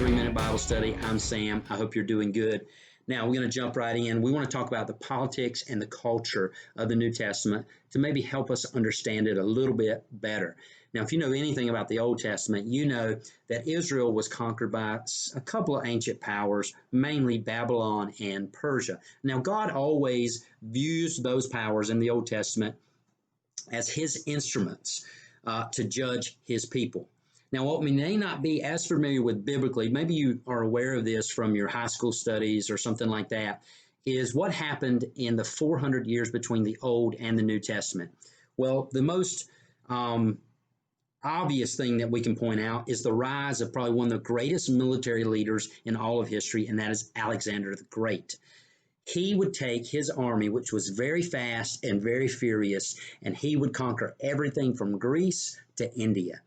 3 Minute Bible Study. I'm Sam. I hope you're doing good. Now, we're going to jump right in. We want to talk about the politics and the culture of the New Testament to maybe help us understand it a little bit better. Now, if you know anything about the Old Testament, you know that Israel was conquered by a couple of ancient powers, mainly Babylon and Persia. Now, God always views those powers in the Old Testament as his instruments to judge his people. Now, what we may not be as familiar with biblically, maybe you are aware of this from your high school studies or something like that, is what happened in the 400 years between the Old and the New Testament. Well, the most obvious thing that we can point out is the rise of probably one of the greatest military leaders in all of history, and that is Alexander the Great. He would take his army, which was very fast and very furious, and he would conquer everything from Greece to India.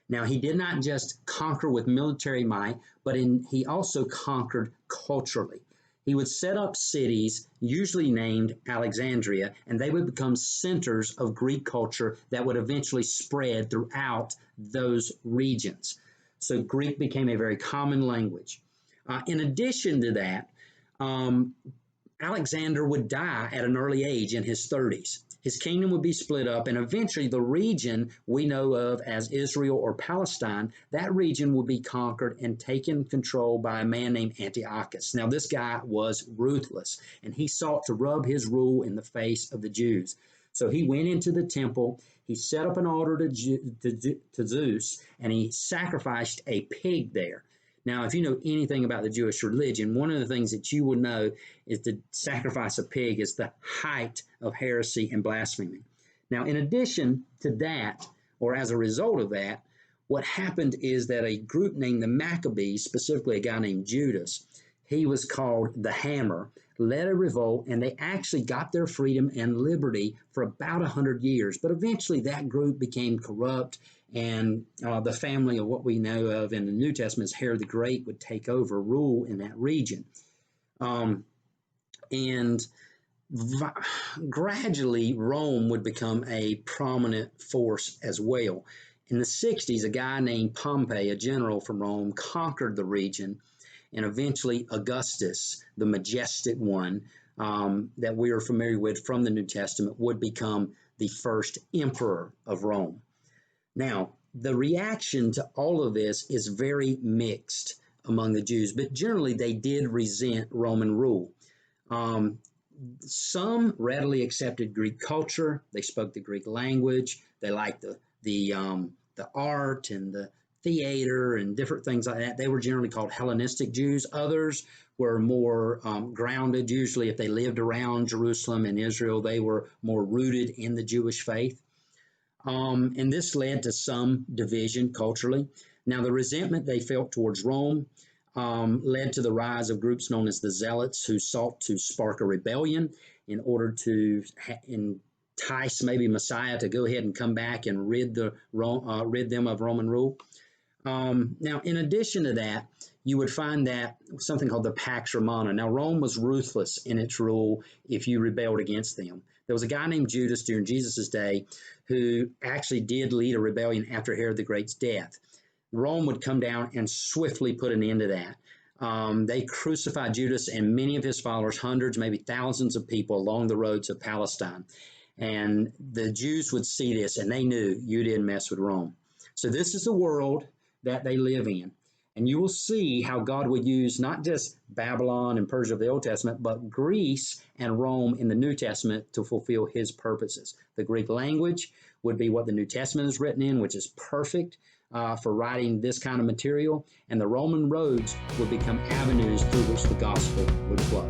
Now, he did not just conquer with military might, but he also conquered culturally. He would set up cities, usually named Alexandria, and they would become centers of Greek culture that would eventually spread throughout those regions. So Greek became a very common language. In addition to that, Alexander would die at an early age in his 30s. His kingdom would be split up, and eventually the region we know of as Israel or Palestine, that region would be conquered and taken control by a man named Antiochus. Now, this guy was ruthless, and he sought to rub his rule in the face of the Jews. So he went into the temple, he set up an altar to Zeus, and he sacrificed a pig there. Now, if you know anything about the Jewish religion, one of the things that you will know is to sacrifice a pig is the height of heresy and blasphemy. Now, in addition to that, or as a result of that, what happened is that a group named the Maccabees, specifically a guy named Judas, he was called the Hammer, led a revolt, and they actually got their freedom and liberty for about 100 years. But eventually that group became corrupt, and the family of what we know of in the New Testament as Herod the Great would take over rule in that region. And gradually Rome would become a prominent force as well. In the 60s, a guy named Pompey, a general from Rome, conquered the region, and eventually Augustus, the majestic one that we are familiar with from the New Testament, would become the first emperor of Rome. Now, the reaction to all of this is very mixed among the Jews, but generally they did resent Roman rule. Some readily accepted Greek culture. They spoke the Greek language. They liked the art and the theater and different things like that. They were generally called Hellenistic Jews. Others were more grounded. Usually, if they lived around Jerusalem and Israel, they were more rooted in the Jewish faith. And this led to some division culturally. Now, the resentment they felt towards Rome led to the rise of groups known as the Zealots, who sought to spark a rebellion in order to entice maybe Messiah to go ahead and come back and rid them of Roman rule. Now, in addition to that, you would find that something called the Pax Romana. Now, Rome was ruthless in its rule if you rebelled against them. There was a guy named Judas during Jesus' day who actually did lead a rebellion after Herod the Great's death. Rome would come down and swiftly put an end to that. They crucified Judas and many of his followers, hundreds, maybe thousands of people along the roads of Palestine. And the Jews would see this, and they knew you didn't mess with Rome. So this is the world that they live in. And you will see how God would use not just Babylon and Persia of the Old Testament, but Greece and Rome in the New Testament to fulfill his purposes. The Greek language would be what the New Testament is written in, which is perfect for writing this kind of material. And the Roman roads would become avenues through which the gospel would flow.